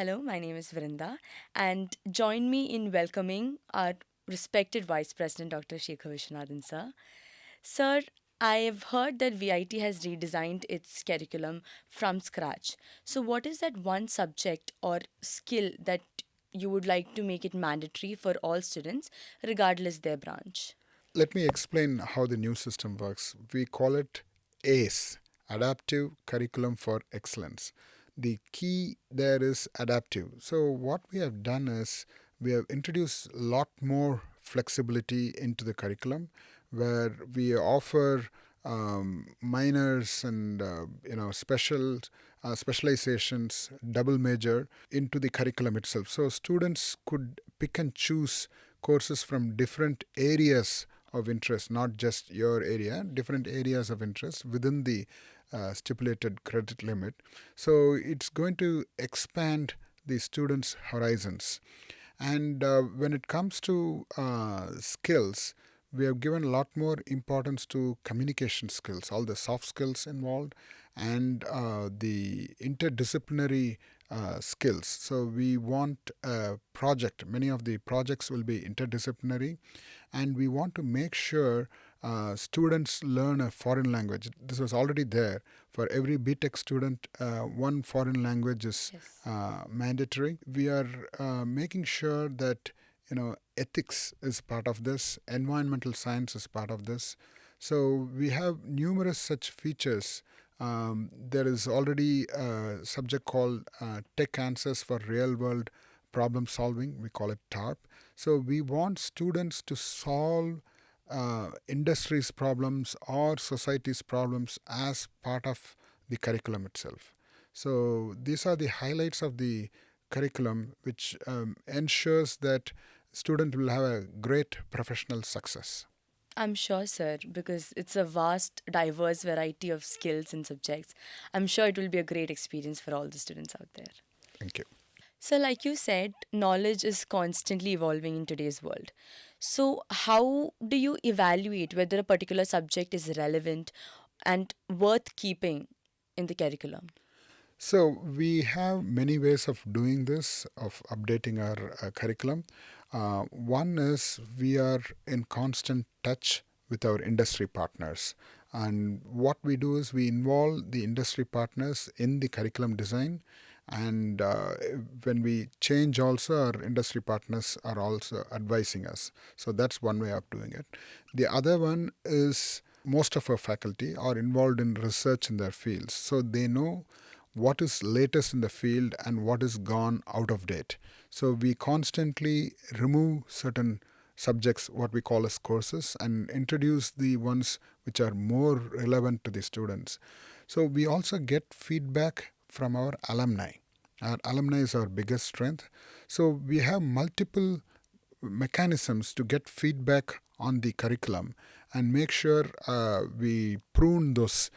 Hello, my name is Vrinda, and join me in welcoming our respected Vice President Dr. Sekar Viswanathan, sir. Sir, I have heard that VIT has redesigned its curriculum from scratch. So, what is that one subject or skill that you would like to make it mandatory for all students, regardless their branch? Let me explain how the new system works. We call it ACE, Adaptive Curriculum for Excellence. The key there is adaptive. So, what we have done is we have introduced a lot more flexibility into the curriculum where we offer minors and specializations, double major into the curriculum itself. So students could pick and choose courses from different areas of interest, not just your area, different areas of interest within the stipulated credit limit. So it's going to expand the students' horizons. And when it comes to skills, we have given a lot more importance to communication skills, all the soft skills involved, and the interdisciplinary skills. So we want a project. Many of the projects will be interdisciplinary, and we want to make sure students learn a foreign language. This was already there. For every B.Tech student, one foreign language is Yes. mandatory. We are making sure that ethics is part of this, environmental science is part of this. So we have numerous such features. There is already a subject called Tech Answers for Real World Problem Solving. We call it TARP. So we want students to solve industry's problems or society's problems as part of the curriculum itself. So these are the highlights of the curriculum, which ensures that student will have a great professional success. I'm sure, sir, because it's a vast, diverse variety of skills and subjects. I'm sure it will be a great experience for all the students out there. Thank you. So, like you said, knowledge is constantly evolving in today's world. So, how do you evaluate whether a particular subject is relevant and worth keeping in the curriculum? So we have many ways of doing this, of updating our curriculum. One is we are in constant touch with our industry partners. And what we do is we involve the industry partners in the curriculum design. And when we change, also, our industry partners are also advising us. So that's one way of doing it. The other one is most of our faculty are involved in research in their fields. So they know what is latest in the field and what is gone out of date. So we constantly remove certain subjects, what we call as courses, and introduce the ones which are more relevant to the students. So we also get feedback from our alumni. Our alumni is our biggest strength. So we have multiple mechanisms to get feedback on the curriculum and make sure we prune those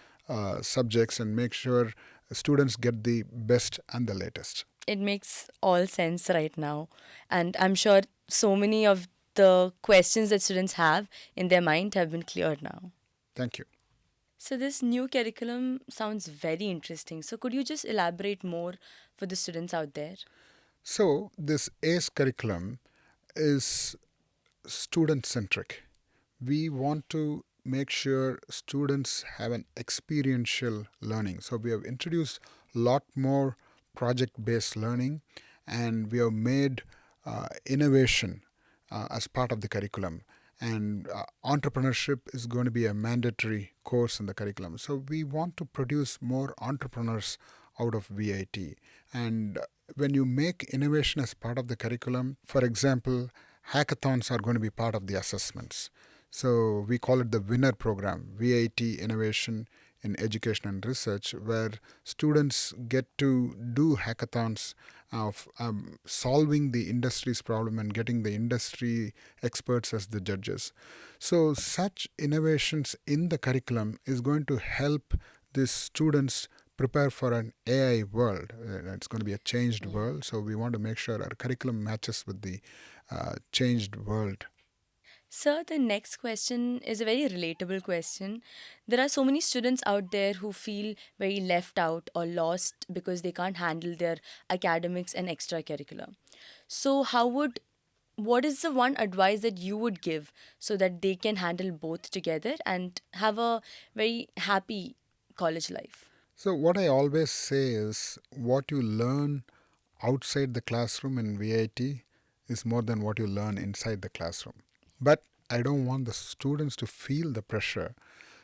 subjects and make sure students get the best and the latest. It makes all sense right now. And I'm sure so many of the questions that students have in their mind have been cleared now. Thank you. So, this new curriculum sounds very interesting. So, could you just elaborate more for the students out there? So, this ACE curriculum is student centric. We want to make sure students have an experiential learning. So, we have introduced a lot more project based learning, and we have made innovation as part of the curriculum. And entrepreneurship is going to be a mandatory course in the curriculum. So we want to produce more entrepreneurs out of VIT. And when you make innovation as part of the curriculum, for example, hackathons are going to be part of the assessments. So we call it the winner program, VIT Innovation in Education and Research, where students get to do hackathons of solving the industry's problem and getting the industry experts as the judges. So such innovations in the curriculum is going to help the students prepare for an AI world. It's going to be a changed world, so we want to make sure our curriculum matches with the changed world. Sir, the next question is a very relatable question. There are so many students out there who feel very left out or lost because they can't handle their academics and extracurricular. So, what is the one advice that you would give so that they can handle both together and have a very happy college life? So, what I always say is what you learn outside the classroom in VIT is more than what you learn inside the classroom. But I don't want the students to feel the pressure.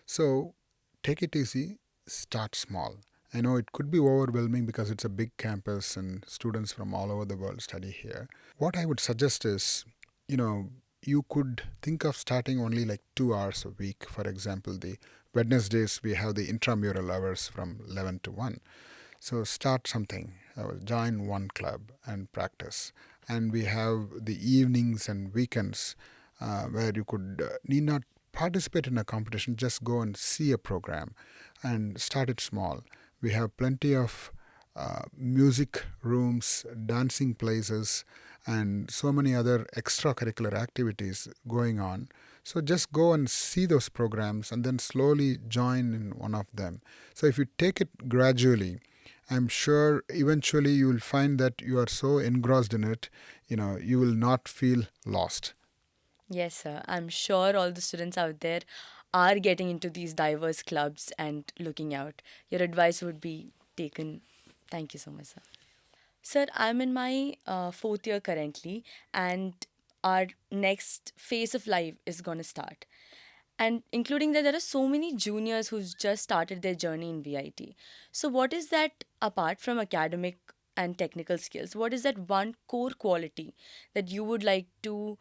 So, take it easy, start small. I know it could be overwhelming because it's a big campus and students from all over the world study here. What I would suggest is, you know, you could think of starting only like 2 hours a week. For example, the Wednesdays we have the intramural hours from 11 to 1. So start something, join one club and practice. And we have the evenings and weekends where you could need not participate in a competition, just go and see a program and start it small. We have plenty of music rooms, dancing places, and so many other extracurricular activities going on. So just go and see those programs and then slowly join in one of them. So if you take it gradually, I'm sure eventually you will find that you are so engrossed in it, you will not feel lost. Yes, sir. I'm sure all the students out there are getting into these diverse clubs and looking out. Your advice would be taken. Thank you so much, sir. Sir, I'm in my fourth year currently, and our next phase of life is going to start. And including that, there are so many juniors who've just started their journey in VIT. So, what is that apart from academic and technical skills? What is that one core quality that you would like to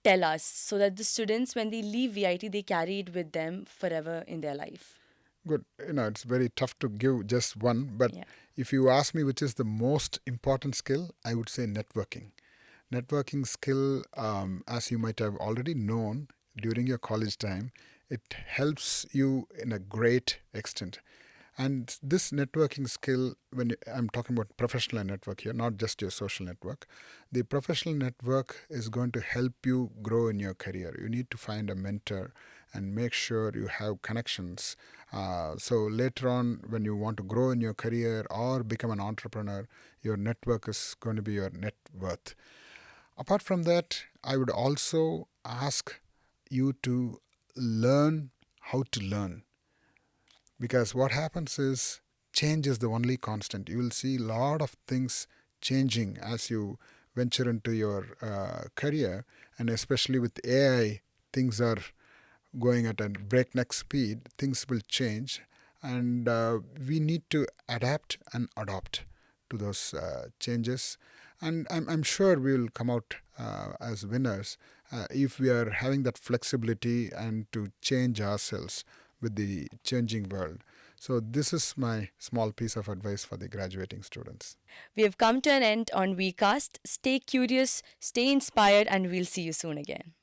tell us so that the students, when they leave VIT, they carry it with them forever in their life? Good. It's very tough to give just one, but Yeah. if you ask me which is the most important skill, I would say networking. Networking skill, as you might have already known during your college time, it helps you in a great extent. And this networking skill, when I'm talking about professional network here, not just your social network, the professional network is going to help you grow in your career. You need to find a mentor and make sure you have connections. So later on, when you want to grow in your career or become an entrepreneur, your network is going to be your net worth. Apart from that, I would also ask you to learn how to learn, because what happens is change is the only constant. You will see a lot of things changing as you venture into your career, and especially with AI, things are going at a breakneck speed. Things will change, and we need to adapt and adopt to those changes. And I'm sure we will come out as winners if we are having that flexibility and to change ourselves with the changing world. So, this is my small piece of advice for the graduating students. We have come to an end on VCAST. Stay curious, stay inspired, and we'll see you soon again.